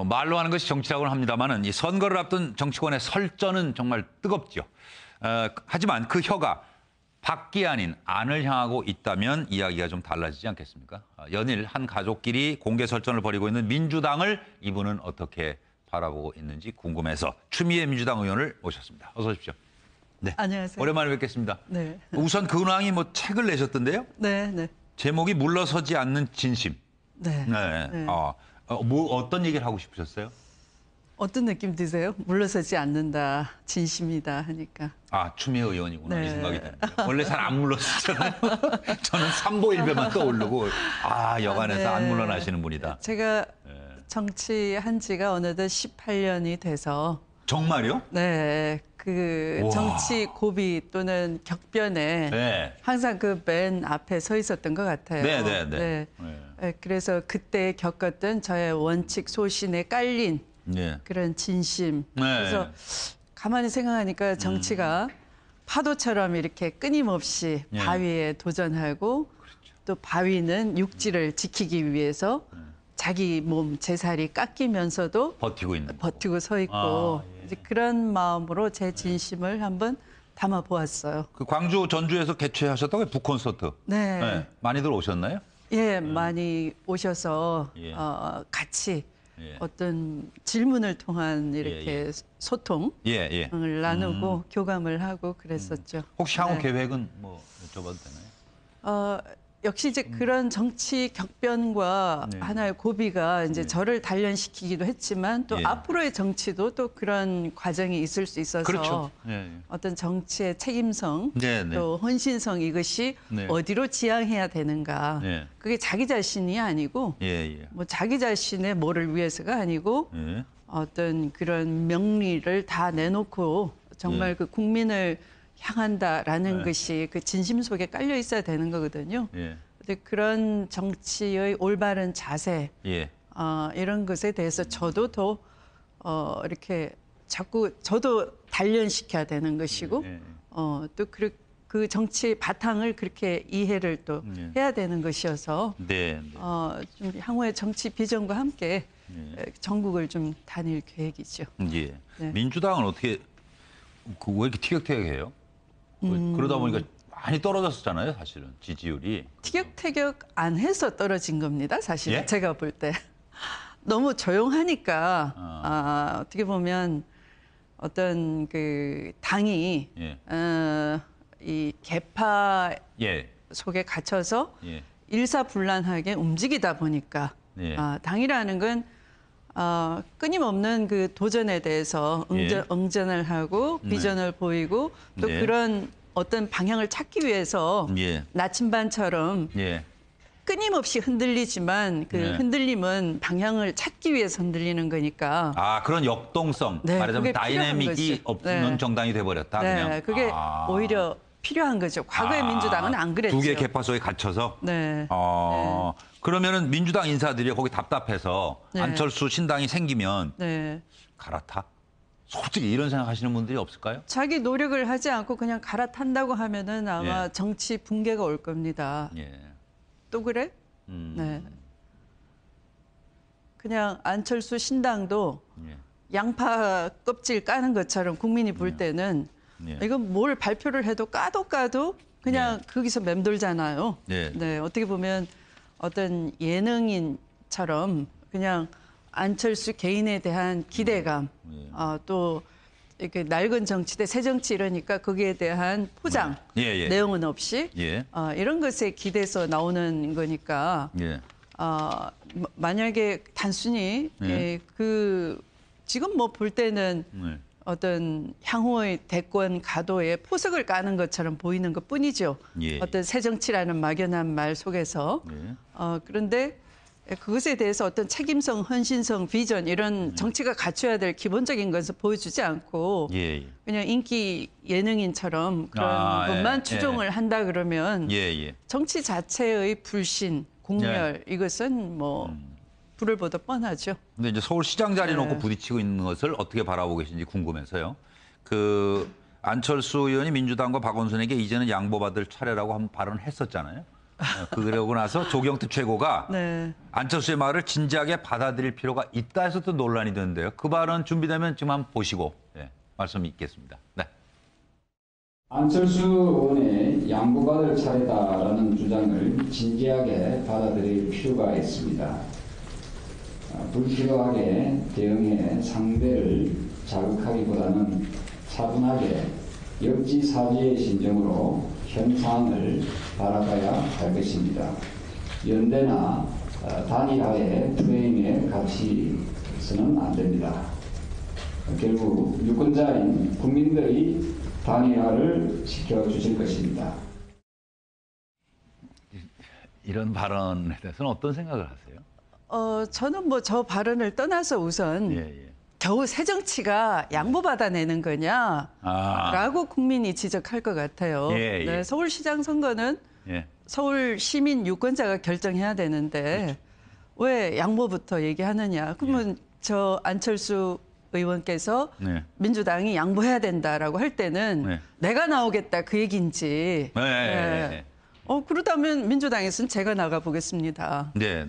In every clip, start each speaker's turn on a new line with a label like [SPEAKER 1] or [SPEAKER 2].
[SPEAKER 1] 말로 하는 것이 정치라고는 합니다만은 이 선거를 앞둔 정치권의 설전은 정말 뜨겁죠. 하지만 그 혀가 밖이 아닌 안을 향하고 있다면 이야기가 좀 달라지지 않겠습니까? 연일 한 가족끼리 공개 설전을 벌이고 있는 민주당을 이분은 어떻게 바라보고 있는지 궁금해서 추미애 민주당 의원을 모셨습니다. 어서 오십시오. 네.
[SPEAKER 2] 안녕하세요.
[SPEAKER 1] 오랜만에 뵙겠습니다.
[SPEAKER 2] 네.
[SPEAKER 1] 우선 근황이 뭐 책을 내셨던데요?
[SPEAKER 2] 네, 네.
[SPEAKER 1] 제목이 물러서지 않는 진심.
[SPEAKER 2] 네.
[SPEAKER 1] 네.
[SPEAKER 2] 네.
[SPEAKER 1] 어떤 얘기를 하고 싶으셨어요?
[SPEAKER 2] 어떤 느낌 드세요? 물러서지 않는다, 진심이다 하니까.
[SPEAKER 1] 추미애 의원이구나
[SPEAKER 2] 네.
[SPEAKER 1] 이 생각이 듭니다. 원래 잘 안 물러서잖아요. 저는 삼보일배만 떠오르고 여간에서
[SPEAKER 2] 네.
[SPEAKER 1] 안 물러나시는 분이다.
[SPEAKER 2] 제가
[SPEAKER 1] 네.
[SPEAKER 2] 정치한 지가 어느덧 18년이 돼서
[SPEAKER 1] 정말요?
[SPEAKER 2] 네, 그
[SPEAKER 1] 우와.
[SPEAKER 2] 정치 고비 또는 격변에
[SPEAKER 1] 네.
[SPEAKER 2] 항상 그 맨 앞에 서 있었던 것 같아요.
[SPEAKER 1] 네.
[SPEAKER 2] 네. 그래서 그때 겪었던 저의 원칙 소신에 깔린
[SPEAKER 1] 네.
[SPEAKER 2] 그런 진심.
[SPEAKER 1] 네.
[SPEAKER 2] 그래서 가만히 생각하니까 정치가 파도처럼 이렇게 끊임없이
[SPEAKER 1] 예.
[SPEAKER 2] 바위에 도전하고 또 바위는 육지를 지키기 위해서 자기 몸 제살이 깎이면서도
[SPEAKER 1] 버티고 있는.
[SPEAKER 2] 버티고 서 있고
[SPEAKER 1] 예.
[SPEAKER 2] 이제 그런 마음으로 제 진심을 한번 담아 보았어요.
[SPEAKER 1] 그 광주 전주에서 개최하셨다고요? 북콘서트.
[SPEAKER 2] 네.
[SPEAKER 1] 많이들 오셨나요?
[SPEAKER 2] 예, 많이 오셔서
[SPEAKER 1] 예.
[SPEAKER 2] 같이
[SPEAKER 1] 예.
[SPEAKER 2] 어떤 질문을 통한 이렇게 소통을
[SPEAKER 1] 예.
[SPEAKER 2] 나누고 교감을 하고 그랬었죠.
[SPEAKER 1] 혹시 향후
[SPEAKER 2] 네.
[SPEAKER 1] 계획은 뭐 여쭤봐도 되나요?
[SPEAKER 2] 역시 이제 그런 정치 격변과
[SPEAKER 1] 네.
[SPEAKER 2] 하나의 고비가 이제
[SPEAKER 1] 네.
[SPEAKER 2] 저를 단련시키기도 했지만 또
[SPEAKER 1] 예.
[SPEAKER 2] 앞으로의 정치도 또 그런 과정이 있을 수 있어서
[SPEAKER 1] 그렇죠. 예.
[SPEAKER 2] 어떤 정치의 책임성
[SPEAKER 1] 네.
[SPEAKER 2] 또 헌신성 이것이
[SPEAKER 1] 네.
[SPEAKER 2] 어디로 지향해야 되는가.
[SPEAKER 1] 네.
[SPEAKER 2] 그게 자기 자신이 아니고
[SPEAKER 1] 예.
[SPEAKER 2] 뭐 자기 자신의 뭐를 위해서가 아니고
[SPEAKER 1] 예.
[SPEAKER 2] 어떤 그런 명리를 다 내놓고 정말
[SPEAKER 1] 예.
[SPEAKER 2] 그 국민을 향한다라는
[SPEAKER 1] 네.
[SPEAKER 2] 것이 그 진심 속에 깔려 있어야 되는 거거든요.
[SPEAKER 1] 예.
[SPEAKER 2] 근데 그런 정치의 올바른 자세
[SPEAKER 1] 예.
[SPEAKER 2] 이런 것에 대해서 저도 더 이렇게 자꾸 저도 단련시켜야 되는 것이고
[SPEAKER 1] 예.
[SPEAKER 2] 또 그 정치의 바탕을 그렇게 이해를 또
[SPEAKER 1] 예.
[SPEAKER 2] 해야 되는 것이어서
[SPEAKER 1] 네.
[SPEAKER 2] 좀 향후의 정치 비전과 함께
[SPEAKER 1] 예.
[SPEAKER 2] 전국을 좀 다닐 계획이죠.
[SPEAKER 1] 예.
[SPEAKER 2] 네.
[SPEAKER 1] 민주당은 어떻게 왜 이렇게 티격태격해요? 그러다 보니까 많이 떨어졌었잖아요, 사실은 지지율이.
[SPEAKER 2] 티격태격 안 해서 떨어진 겁니다. 사실
[SPEAKER 1] 예?
[SPEAKER 2] 제가 볼 때 너무 조용하니까 어떻게 보면 어떤 그 당이
[SPEAKER 1] 예.
[SPEAKER 2] 이 개파
[SPEAKER 1] 예.
[SPEAKER 2] 속에 갇혀서
[SPEAKER 1] 예.
[SPEAKER 2] 일사불란하게 움직이다 보니까
[SPEAKER 1] 예.
[SPEAKER 2] 당이라는 건 끊임없는 그 도전에 대해서 응전을 하고 비전을 보이고 또
[SPEAKER 1] 네.
[SPEAKER 2] 그런 어떤 방향을 찾기 위해서
[SPEAKER 1] 예.
[SPEAKER 2] 나침반처럼
[SPEAKER 1] 예.
[SPEAKER 2] 끊임없이 흔들리지만 그
[SPEAKER 1] 네.
[SPEAKER 2] 흔들림은 방향을 찾기 위해서 흔들리는 거니까
[SPEAKER 1] 그런 역동성,
[SPEAKER 2] 네,
[SPEAKER 1] 말하자면
[SPEAKER 2] 그게 필요한
[SPEAKER 1] 다이내믹이
[SPEAKER 2] 거죠.
[SPEAKER 1] 없는
[SPEAKER 2] 네.
[SPEAKER 1] 정당이 돼버렸다. 그냥.
[SPEAKER 2] 그게 오히려 필요한 거죠. 과거의 민주당은 안 그랬죠.
[SPEAKER 1] 두 개의 개파 속에 갇혀서.
[SPEAKER 2] 네.
[SPEAKER 1] 그러면은 민주당 인사들이 거기 답답해서
[SPEAKER 2] 네.
[SPEAKER 1] 안철수 신당이 생기면
[SPEAKER 2] 네.
[SPEAKER 1] 갈아타? 솔직히 이런 생각하시는 분들이 없을까요?
[SPEAKER 2] 자기 노력을 하지 않고 그냥 갈아탄다고 하면은 아마
[SPEAKER 1] 예.
[SPEAKER 2] 정치 붕괴가 올 겁니다.
[SPEAKER 1] 예.
[SPEAKER 2] 또 그래? 네. 그냥 안철수 신당도
[SPEAKER 1] 예.
[SPEAKER 2] 양파 껍질 까는 것처럼 국민이 볼 때는
[SPEAKER 1] 예.
[SPEAKER 2] 이건 뭘 발표를 해도 까도 그냥 거기서 맴돌잖아요.
[SPEAKER 1] 예.
[SPEAKER 2] 네, 어떻게 보면 어떤 예능인처럼 그냥 안철수 개인에 대한 기대감, 또 이렇게 낡은 정치대 새 정치 이러니까 거기에 대한 포장, 내용은 없이 이런 것에 기대서 나오는 거니까 만약에 단순히 지금 뭐 볼 때는 어떤 향후의 대권 가도에 포석을 까는 것처럼 보이는 것뿐이죠. 어떤 새 정치라는 막연한 말 속에서 그런데 그것에 대해서 어떤 책임성, 헌신성, 비전 이런 정치가 갖춰야 될 기본적인 것을 보여주지 않고 그냥 인기 예능인처럼 그런 것만 추종을 한다 그러면 정치 자체의 불신, 공멸 이것은 뭐 불을 보듯 뻔하죠.
[SPEAKER 1] 근데 이제 서울시장 자리 놓고 부딪히고 있는 것을 어떻게 바라보고 계신지 궁금해서요. 안철수 의원이 민주당과 박원순에게 이제는 양보받을 차례라고 한번 발언을 했었잖아요. 그러고 나서 조경태 최고가
[SPEAKER 2] 네.
[SPEAKER 1] 안철수의 말을 진지하게 받아들일 필요가 있다 해서 또 논란이 되는데요. 그 발언 준비되면 지금 한번 보시고 말씀 있겠습니다. 네.
[SPEAKER 3] 안철수 의원의 양보받을 차례다라는 주장을 진지하게 받아들일 필요가 있습니다. 불필요하게 대응해 상대를 자극하기보다는 차분하게 역지사지의 심정으로 현 상황을 바라봐야 할 것입니다. 연대나 단일화의 프레임에 갇히서는 안 됩니다. 결국 유권자인 국민들이 단일화를 시켜주실 것입니다.
[SPEAKER 1] 이런 발언에 대해서는 어떤 생각을 하세요?
[SPEAKER 2] 저는 뭐 저 발언을 떠나서 우선 겨우 새정치가 양보받아내는 거냐라고 국민이 지적할 것 같아요. 네, 서울시장 선거는 서울 시민 유권자가 결정해야 되는데 왜 양보부터 얘기하느냐. 그러면 저 안철수 의원께서 민주당이 양보해야 된다라고 할 때는 내가 나오겠다 그 얘기인지. 그렇다면 민주당에서는 제가 나가보겠습니다.
[SPEAKER 1] 네.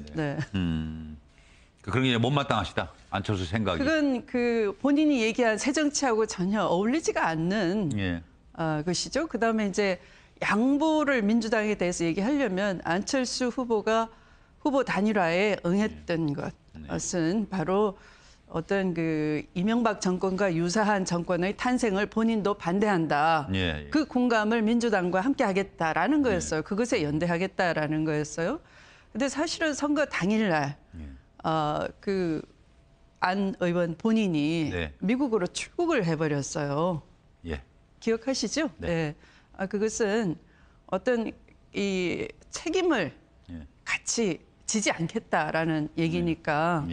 [SPEAKER 1] 그런 게 못마땅하시다. 안철수 생각이.
[SPEAKER 2] 그건 그 본인이 얘기한 새정치하고 전혀 어울리지가 않는 것이죠. 그다음에 이제 양보를 민주당에 대해서 얘기하려면 안철수 후보가 후보 단일화에 응했던 것은 바로 어떤 그 이명박 정권과 유사한 정권의 탄생을 본인도 반대한다. 그 공감을 민주당과 함께 하겠다라는 거였어요. 그것에 연대하겠다라는 거였어요. 근데 사실은 선거 당일날 그 안 의원 본인이 미국으로 출국을 해버렸어요. 기억하시죠? 그것은 어떤 이 책임을 같이 지지 않겠다라는 얘기니까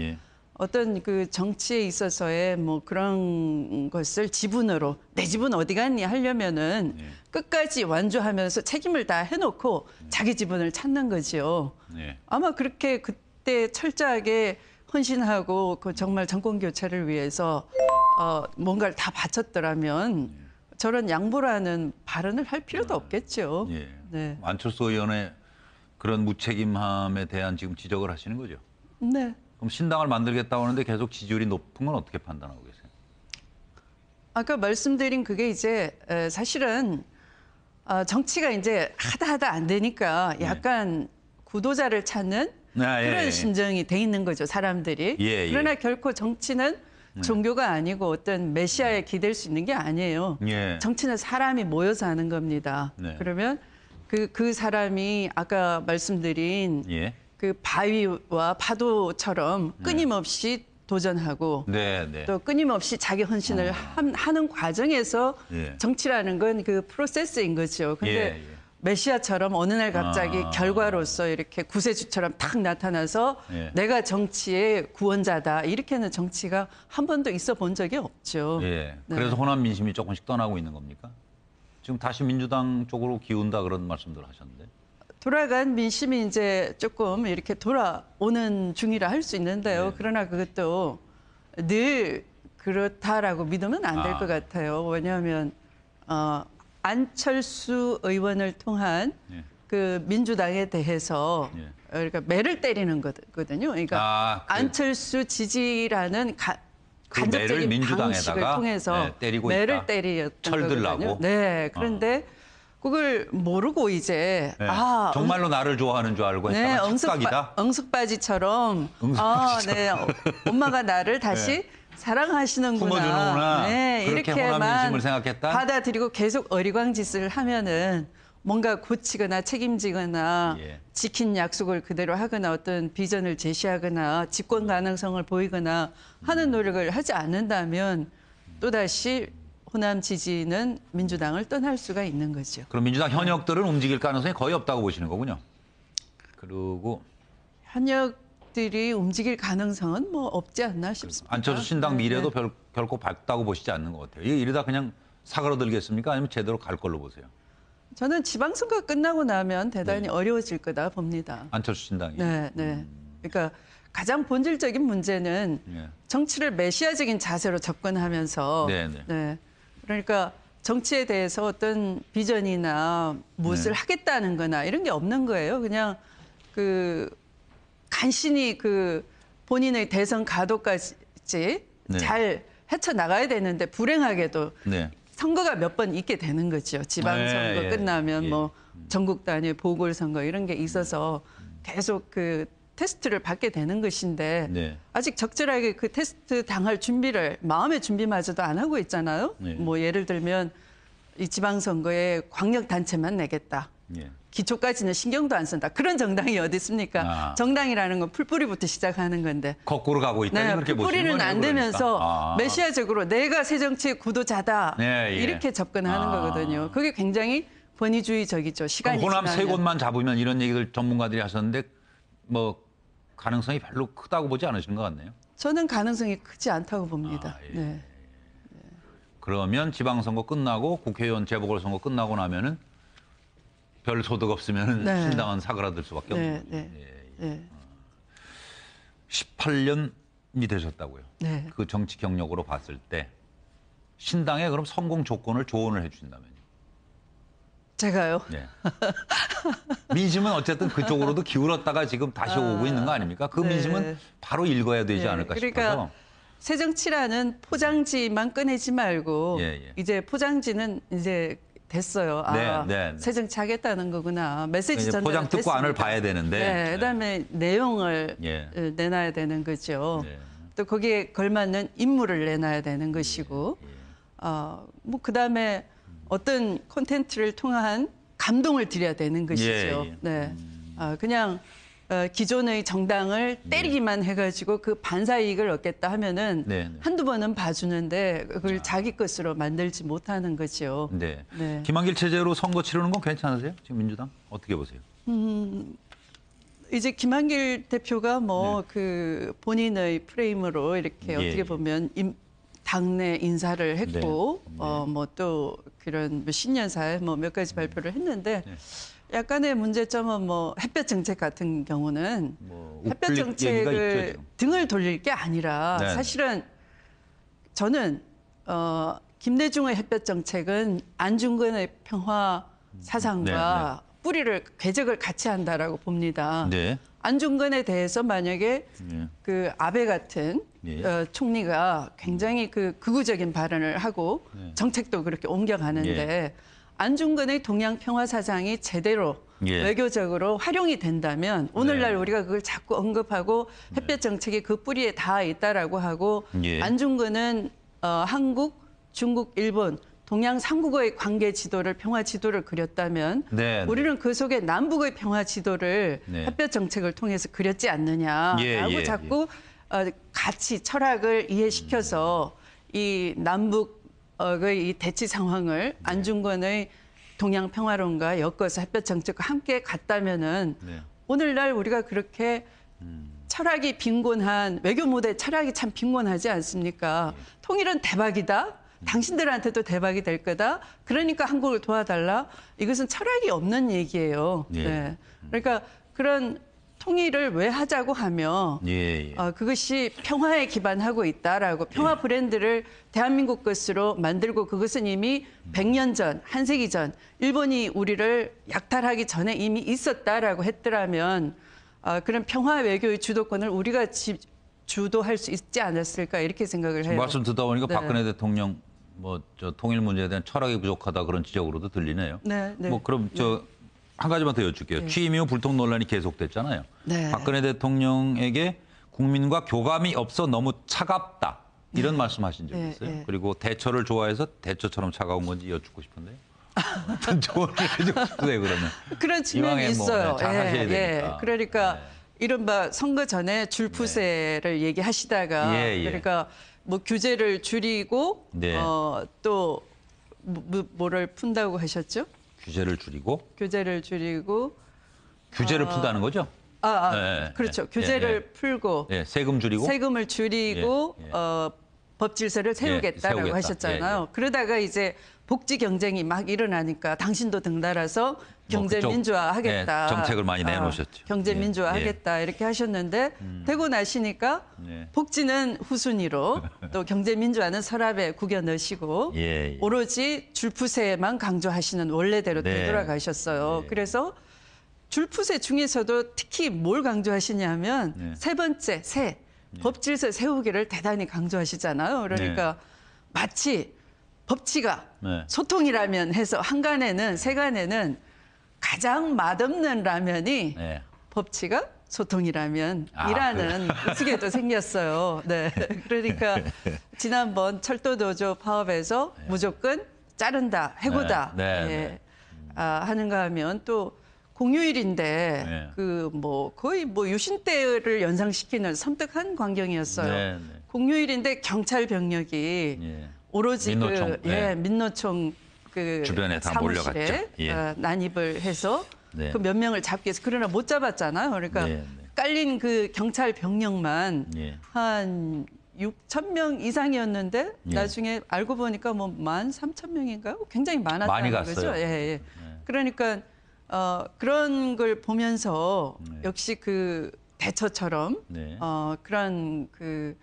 [SPEAKER 2] 어떤 그 정치에 있어서의 뭐 그런 것을 지분으로 내 지분 어디 갔니 하려면은 끝까지 완주하면서 책임을 다 해놓고 자기 지분을 찾는 거지요. 아마 그렇게 그때 철저하게 헌신하고 그 정말 정권 교체를 위해서 뭔가를 다 바쳤더라면 저런 양보라는 발언을 할 필요도 없겠죠. 네.
[SPEAKER 1] 안철수 의원의 그런 무책임함에 대한 지금 지적을 하시는 거죠?
[SPEAKER 2] 네.
[SPEAKER 1] 그럼 신당을 만들겠다고 하는데 계속 지지율이 높은 건 어떻게 판단하고 계세요?
[SPEAKER 2] 아까 말씀드린 그게 이제 사실은 정치가 이제 하다 안 되니까 약간 구도자를 찾는 그런 심정이 돼 있는 거죠, 사람들이. 그러나 결코 정치는 종교가 아니고 어떤 메시아에 기댈 수 있는 게 아니에요. 정치는 사람이 모여서 하는 겁니다. 그러면 그 사람이 아까 말씀드린 그 바위와 파도처럼 끊임없이 도전하고 또 끊임없이 자기 헌신을 하는 과정에서 정치라는 건 그 프로세스인 거죠. 근데 메시아처럼 어느 날 갑자기 결과로서 이렇게 구세주처럼 탁 나타나서 내가 정치의 구원자다. 이렇게는 정치가 한 번도 있어 본 적이 없죠.
[SPEAKER 1] 그래서 호남 민심이 조금씩 떠나고 있는 겁니까? 지금 다시 민주당 쪽으로 기운다 그런 말씀들 하셨는데.
[SPEAKER 2] 돌아간 민심이 이제 조금 이렇게 돌아오는 중이라 할 수 있는데요. 그러나 그것도 늘 그렇다라고 믿으면 안 될 것 같아요. 왜냐하면 안철수 의원을 통한 그 민주당에 대해서 그러니까 매를 때리는 거거든요. 그러니까 안철수 지지라는 간접적인 방식을 통해서 매를 때리었던 거거든요. 그런데 그걸 모르고 이제
[SPEAKER 1] 정말로 나를 좋아하는 줄 알고 했다가 착각이다.
[SPEAKER 2] 응숙바지처럼 엄마가 나를 다시 사랑하시는구나.
[SPEAKER 1] 품어주는구나.
[SPEAKER 2] 이렇게만
[SPEAKER 1] 민심을 생각했다?
[SPEAKER 2] 받아들이고 계속 어리광짓을 하면은 뭔가 고치거나 책임지거나 지킨 약속을 그대로 하거나 어떤 비전을 제시하거나 집권 가능성을 보이거나 하는 노력을 하지 않는다면 또다시 호남 지지는 민주당을 떠날 수가 있는 거죠.
[SPEAKER 1] 그럼 민주당 현역들은 움직일 가능성이 거의 없다고 보시는 거군요. 그리고
[SPEAKER 2] 현역들이 움직일 가능성은 뭐 없지 않나 싶습니다.
[SPEAKER 1] 안철수 신당 미래도 결코 밝다고 보시지 않는 것 같아요. 이러다 그냥 사그러들겠습니까? 아니면 제대로 갈 걸로 보세요?
[SPEAKER 2] 저는 지방선거 끝나고 나면 대단히 어려워질 거다 봅니다.
[SPEAKER 1] 안철수 신당이.
[SPEAKER 2] 그러니까 가장 본질적인 문제는 정치를 메시아적인 자세로 접근하면서 그러니까 정치에 대해서 어떤 비전이나 무엇을
[SPEAKER 1] 네.
[SPEAKER 2] 하겠다는 거나 이런 게 없는 거예요. 그냥 간신히 본인의 대선 가도까지
[SPEAKER 1] 네.
[SPEAKER 2] 잘 헤쳐나가야 되는데 불행하게도
[SPEAKER 1] 네.
[SPEAKER 2] 선거가 몇 번 있게 되는 거죠. 지방선거
[SPEAKER 1] 네, 예,
[SPEAKER 2] 끝나면
[SPEAKER 1] 예.
[SPEAKER 2] 뭐 전국 단위 보궐선거 이런 게 있어서 계속 테스트를 받게 되는 것인데
[SPEAKER 1] 네.
[SPEAKER 2] 아직 적절하게 그 테스트 당할 준비를 마음의 준비마저도 안 하고 있잖아요.
[SPEAKER 1] 네.
[SPEAKER 2] 뭐 예를 들면 이 지방선거에 광역단체만 내겠다.
[SPEAKER 1] 예.
[SPEAKER 2] 기초까지는 신경도 안 쓴다. 그런 정당이 어디 있습니까?
[SPEAKER 1] 아.
[SPEAKER 2] 정당이라는 건 풀뿌리부터 시작하는 건데.
[SPEAKER 1] 거꾸로 가고 있다.
[SPEAKER 2] 네,
[SPEAKER 1] 그렇게 보시는
[SPEAKER 2] 풀뿌리는
[SPEAKER 1] 거네요,
[SPEAKER 2] 안 되면서
[SPEAKER 1] 그러니까.
[SPEAKER 2] 메시아적으로 내가 새정치의 구도자다.
[SPEAKER 1] 네, 예.
[SPEAKER 2] 이렇게 접근하는 거거든요. 그게 굉장히 권위주의적이죠. 시간이
[SPEAKER 1] 호남 세
[SPEAKER 2] 지나면.
[SPEAKER 1] 곳만 잡으면 이런 얘기들 전문가들이 하셨는데 뭐 가능성이 별로 크다고 보지 않으시는 것 같네요.
[SPEAKER 2] 저는 가능성이 크지 않다고 봅니다.
[SPEAKER 1] 예.
[SPEAKER 2] 네.
[SPEAKER 1] 그러면 지방선거 끝나고 국회의원 재보궐선거 끝나고 나면은 별 소득 없으면
[SPEAKER 2] 네.
[SPEAKER 1] 신당은 사그라들 수밖에 없는
[SPEAKER 2] 네,
[SPEAKER 1] 거죠.
[SPEAKER 2] 네.
[SPEAKER 1] 예.
[SPEAKER 2] 네.
[SPEAKER 1] 18년이 되셨다고요.
[SPEAKER 2] 네.
[SPEAKER 1] 그 정치 경력으로 봤을 때 신당에 그럼 성공 조건을 조언을 해주신다면요.
[SPEAKER 2] 제가요.
[SPEAKER 1] 네. 민심은 어쨌든 그쪽으로도 기울었다가 지금 다시 오고 있는 거 아닙니까? 그
[SPEAKER 2] 네.
[SPEAKER 1] 민심은 바로 읽어야 되지
[SPEAKER 2] 네,
[SPEAKER 1] 않을까
[SPEAKER 2] 그러니까
[SPEAKER 1] 싶어서.
[SPEAKER 2] 새정치라는 포장지만 꺼내지 말고
[SPEAKER 1] 예, 예.
[SPEAKER 2] 이제 포장지는 이제 됐어요. 아,
[SPEAKER 1] 네.
[SPEAKER 2] 새정치 하겠다는 거구나. 메시지
[SPEAKER 1] 이제
[SPEAKER 2] 전달
[SPEAKER 1] 포장 듣고 안을 봐야 되는데.
[SPEAKER 2] 네, 그다음에 내용을
[SPEAKER 1] 예.
[SPEAKER 2] 내놔야 되는 거죠.
[SPEAKER 1] 네.
[SPEAKER 2] 또 거기에 걸맞는 인물을 내놔야 되는 것이고, 뭐 그다음에 어떤 콘텐츠를 통한 감동을 드려야 되는 것이죠.
[SPEAKER 1] 예.
[SPEAKER 2] 네, 그냥 기존의 정당을 때리기만 해가지고 그 반사 이익을 얻겠다 하면은
[SPEAKER 1] 네.
[SPEAKER 2] 한두 번은 봐주는데 그걸 자기 것으로 만들지 못하는 거죠.
[SPEAKER 1] 네.
[SPEAKER 2] 네.
[SPEAKER 1] 김한길 체제로 선거 치르는 건 괜찮으세요? 지금 민주당 어떻게 보세요?
[SPEAKER 2] 이제 김한길 대표가 뭐 본인의 프레임으로 이렇게
[SPEAKER 1] 예.
[SPEAKER 2] 어떻게 보면 당내 인사를 했고
[SPEAKER 1] 네.
[SPEAKER 2] 뭐 또 그런 뭐 신년사에 뭐 몇 가지 발표를 했는데
[SPEAKER 1] 네.
[SPEAKER 2] 약간의 문제점은 뭐 햇볕 정책 같은 경우는
[SPEAKER 1] 뭐
[SPEAKER 2] 햇볕
[SPEAKER 1] 우플릭 얘기가
[SPEAKER 2] 정책을
[SPEAKER 1] 있죠,
[SPEAKER 2] 등을 돌릴 게 아니라
[SPEAKER 1] 네.
[SPEAKER 2] 사실은 저는 김대중의 햇볕 정책은 안중근의 평화 사상과 뿌리를 궤적을 같이 한다라고 봅니다.
[SPEAKER 1] 네.
[SPEAKER 2] 안중근에 대해서 만약에
[SPEAKER 1] 예.
[SPEAKER 2] 그 아베 같은
[SPEAKER 1] 예.
[SPEAKER 2] 총리가 굉장히 극우적인 발언을 하고 정책도 그렇게 옮겨가는데 안중근의 동양 평화 사상이 제대로
[SPEAKER 1] 예.
[SPEAKER 2] 외교적으로 활용이 된다면 오늘날
[SPEAKER 1] 네.
[SPEAKER 2] 우리가 그걸 자꾸 언급하고 햇볕 정책이 그 뿌리에 다 있다라고 하고
[SPEAKER 1] 예.
[SPEAKER 2] 안중근은 한국, 중국, 일본 동양 3국의 관계 지도를 평화 지도를 그렸다면
[SPEAKER 1] 네.
[SPEAKER 2] 우리는 그 속에 남북의 평화 지도를
[SPEAKER 1] 네.
[SPEAKER 2] 햇볕 정책을 통해서 그렸지 않느냐라고
[SPEAKER 1] 예,
[SPEAKER 2] 자꾸 같이 철학을 이해시켜서 이 남북의 이 대치 상황을 안중근의 동양 평화론과 엮어서 햇볕 정책과 함께 갔다면은
[SPEAKER 1] 네.
[SPEAKER 2] 오늘날 우리가 그렇게 철학이 빈곤한 외교 모델 철학이 참 빈곤하지 않습니까? 통일은 대박이다. 당신들한테도 대박이 될 거다. 그러니까 한국을 도와달라. 이것은 철학이 없는 얘기예요.
[SPEAKER 1] 예.
[SPEAKER 2] 네. 그러니까 그런 통일을 왜 하자고 하며
[SPEAKER 1] 예.
[SPEAKER 2] 그것이 평화에 기반하고 있다라고 평화 브랜드를 대한민국 것으로 만들고 그것은 이미 100년 전, 한 세기 전 일본이 우리를 약탈하기 전에 이미 있었다라고 했더라면 그런 평화 외교의 주도권을 우리가 주도할 수 있지 않았을까 이렇게 생각을 해요.
[SPEAKER 1] 말씀 듣다 보니까
[SPEAKER 2] 네.
[SPEAKER 1] 박근혜 대통령 통일 문제에 대한 철학이 부족하다 그런 지적으로도 들리네요.
[SPEAKER 2] 네, 네.
[SPEAKER 1] 그럼 한 가지만 더 여쭐게요.
[SPEAKER 2] 네.
[SPEAKER 1] 취임 이후 불통 논란이 계속됐잖아요.
[SPEAKER 2] 네.
[SPEAKER 1] 박근혜 대통령에게 국민과 교감이 없어 너무 차갑다. 이런 말씀하신 적이
[SPEAKER 2] 네,
[SPEAKER 1] 있어요.
[SPEAKER 2] 네.
[SPEAKER 1] 그리고 대처를 좋아해서 대처처럼 차가운 건지 여쭙고 싶은데요. 어떤 조언을 해주고 싶으세요, 그러면.
[SPEAKER 2] 그런 측면이
[SPEAKER 1] 이왕에
[SPEAKER 2] 있어요.
[SPEAKER 1] 잘 하셔야 되니까.
[SPEAKER 2] 그러니까
[SPEAKER 1] 네.
[SPEAKER 2] 이른바 선거 전에 줄푸세를 얘기하시다가
[SPEAKER 1] 예.
[SPEAKER 2] 그러니까 뭐 규제를 줄이고
[SPEAKER 1] 네.
[SPEAKER 2] 또 뭐를 푼다고 하셨죠?
[SPEAKER 1] 규제를 줄이고
[SPEAKER 2] 규제를 줄이고
[SPEAKER 1] 규제를 푼다는 거죠? 네,
[SPEAKER 2] 그렇죠.
[SPEAKER 1] 네,
[SPEAKER 2] 규제를
[SPEAKER 1] 네.
[SPEAKER 2] 풀고
[SPEAKER 1] 예, 세금 줄이고
[SPEAKER 2] 세금을 줄이고
[SPEAKER 1] 예, 예.
[SPEAKER 2] 법 질서를 세우겠다라고
[SPEAKER 1] 세우겠다.
[SPEAKER 2] 하셨잖아요.
[SPEAKER 1] 예, 예.
[SPEAKER 2] 그러다가 이제 복지 경쟁이 막 일어나니까 당신도 등달아서 경제
[SPEAKER 1] 그쪽,
[SPEAKER 2] 민주화 하겠다.
[SPEAKER 1] 정책을 많이 내놓으셨죠.
[SPEAKER 2] 경제 민주화 하겠다 이렇게 하셨는데 되고 나시니까 복지는 후순위로 또 경제 민주화는 서랍에 구겨 넣으시고 오로지 줄푸세만 강조하시는 원래대로 되돌아가셨어요. 그래서 줄푸세 중에서도 특히 뭘 강조하시냐면 세 번째 세 법질서 세우기를 대단히 강조하시잖아요. 그러니까 마치 법치가 소통이라면 해서 한간에는 세간에는 가장 맛없는 라면이 법치가 소통이라면이라는 우스개도 생겼어요. 네, 그러니까 지난번 철도노조 파업에서 무조건 자른다, 해고다 하는가 하면 또 공휴일인데 그 뭐 거의 뭐 유신 때를 연상시키는 섬뜩한 광경이었어요. 공휴일인데 경찰 병력이 오로지
[SPEAKER 1] 민노총,
[SPEAKER 2] 민노총 그
[SPEAKER 1] 주변에 다
[SPEAKER 2] 사무실에
[SPEAKER 1] 몰려갔죠.
[SPEAKER 2] 난입을 해서 그 몇 명을 잡기 위해서 그러나 못 잡았잖아요. 그러니까 깔린 그 경찰 병력만 한 6,000명 이상이었는데 나중에 알고 보니까 뭐 13,000명인가요? 굉장히 많았다는
[SPEAKER 1] 많이 갔어요.
[SPEAKER 2] 거죠. 그러니까 그런 걸 보면서 역시 그 대처처럼 그런 그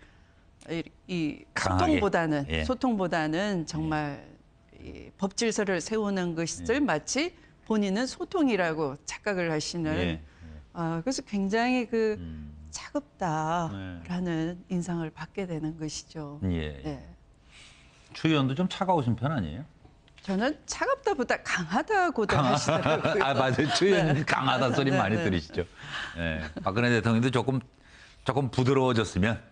[SPEAKER 2] 이 소통보다는 정말 이 법질서를 세우는 것을 마치 본인은 소통이라고 착각을 하시는 그래서 굉장히 그 차갑다라는 인상을 받게 되는 것이죠.
[SPEAKER 1] 추 의원도 좀 차가우신 편 아니에요?
[SPEAKER 2] 저는 차갑다보다 강하다고들 하시더라고요.
[SPEAKER 1] 맞아요. 추 의원님 강하다 소리 많이 들으시죠. 박근혜 대통령도 조금 부드러워졌으면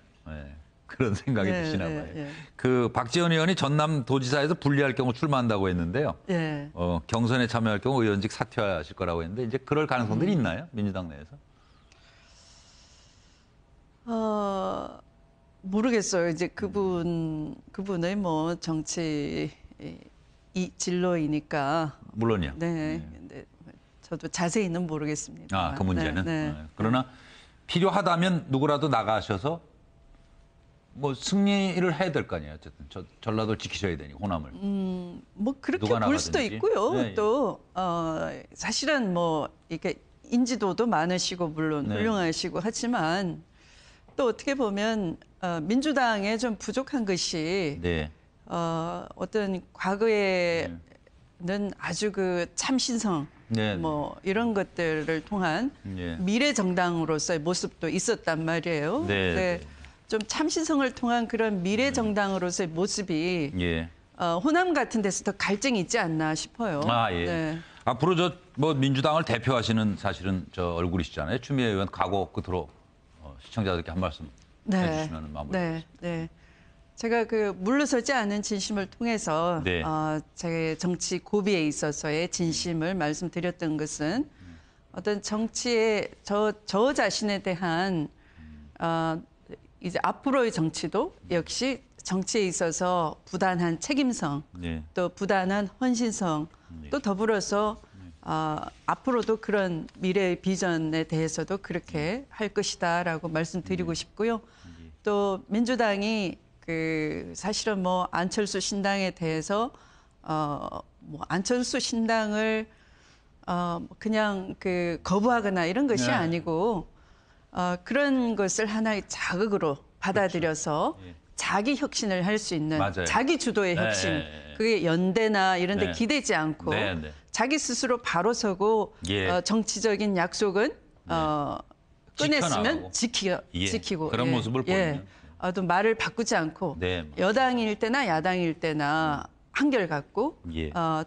[SPEAKER 1] 그런 생각이 드시나 봐요. 그 박지원 의원이 전남도지사에서 분리할 경우 출마한다고 했는데요. 경선에 참여할 경우 의원직 사퇴하실 거라고 했는데 이제 그럴 가능성들이 있나요? 민주당 내에서?
[SPEAKER 2] 모르겠어요. 이제 그분의 뭐 정치 이 진로이니까.
[SPEAKER 1] 물론이요.
[SPEAKER 2] 근데 저도 자세히는 모르겠습니다.
[SPEAKER 1] 그 문제는. 그러나 필요하다면 누구라도 나가셔서 뭐 승리를 해야 될 거 아니에요. 어쨌든 전라도를 지키셔야 되니 호남을.
[SPEAKER 2] 뭐 그렇게 볼 수도 있고요. 또 사실은 뭐 이렇게 인지도도 많으시고 물론 훌륭하시고 하지만 또 어떻게 보면 민주당에 좀 부족한 것이 어떤 과거에는 아주 그 참신성 뭐 이런 것들을 통한 미래 정당으로서의 모습도 있었단 말이에요. 좀 참신성을 통한 그런 미래 정당으로서의 모습이 호남 같은 데서 더 갈증이 있지 않나 싶어요.
[SPEAKER 1] 앞으로 뭐 민주당을 대표하시는 사실은 얼굴이시잖아요. 추미애 의원 각오 끝으로 시청자들께 한 말씀 해주시면 마무리.
[SPEAKER 2] 제가 그 물러서지 않은 진심을 통해서 제 정치 고비에 있어서의 진심을 말씀드렸던 것은 어떤 정치에 저 자신에 대한 이제 앞으로의 정치도 역시 정치에 있어서 부단한 책임성, 또 부단한 헌신성, 또 더불어서 앞으로도 그런 미래의 비전에 대해서도 그렇게 할 것이다라고 말씀드리고 싶고요. 또 민주당이 그 사실은 뭐 안철수 신당에 대해서 뭐 안철수 신당을 그냥 그 거부하거나 이런 것이 아니고. 그런 것을 하나의 자극으로 받아들여서 자기 혁신을 할 수 있는 자기 주도의 혁신, 그게 연대나 이런 데 기대지 않고 자기 스스로 바로 서고 정치적인 약속은 꺼냈으면 지키고
[SPEAKER 1] 그런 모습을 보이면
[SPEAKER 2] 또 말을 바꾸지 않고 여당일 때나 야당일 때나 한결같고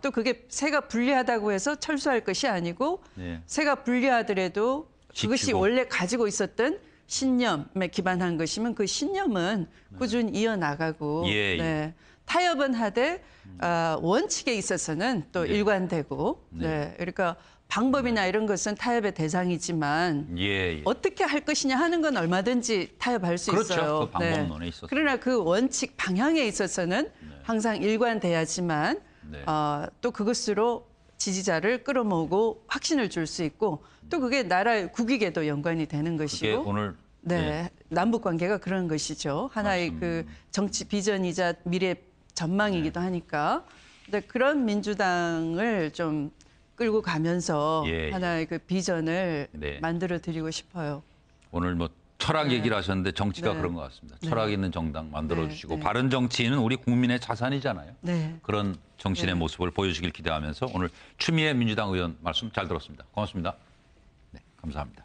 [SPEAKER 2] 또 그게 새가 불리하다고 해서 철수할 것이 아니고 새가 불리하더라도 그것이 원래 가지고 있었던 신념에 기반한 것이면 그 신념은 꾸준히 이어나가고 타협은 하되 원칙에 있어서는 또 일관되고 그러니까 방법이나 이런 것은 타협의 대상이지만 어떻게 할 것이냐 하는 건 얼마든지 타협할 수 있어요.
[SPEAKER 1] 그 방법론에 있어서.
[SPEAKER 2] 그러나 그 원칙 방향에 있어서는 항상 일관돼야지만 또 그것으로 지지자를 끌어모으고 확신을 줄 수 있고 또 그게 나라의 국익에도 연관이 되는 것이고
[SPEAKER 1] 오늘
[SPEAKER 2] 남북 관계가 그런 것이죠. 하나의 그 정치 비전이자 미래 전망이기도 하니까 근데 그런 민주당을 좀 끌고 가면서
[SPEAKER 1] 예, 예.
[SPEAKER 2] 하나의 그 비전을
[SPEAKER 1] 네.
[SPEAKER 2] 만들어 드리고 싶어요.
[SPEAKER 1] 오늘 뭐 철학
[SPEAKER 2] 네.
[SPEAKER 1] 얘기를 하셨는데 정치가
[SPEAKER 2] 네.
[SPEAKER 1] 그런 것 같습니다.
[SPEAKER 2] 네.
[SPEAKER 1] 철학 있는 정당 만들어 주시고
[SPEAKER 2] 네.
[SPEAKER 1] 바른 정치인은 우리 국민의 자산이잖아요.
[SPEAKER 2] 네.
[SPEAKER 1] 그런 정신의
[SPEAKER 2] 네.
[SPEAKER 1] 모습을 보여주길 기대하면서 오늘 추미애 민주당 의원 말씀 잘 들었습니다. 고맙습니다. 네, 감사합니다.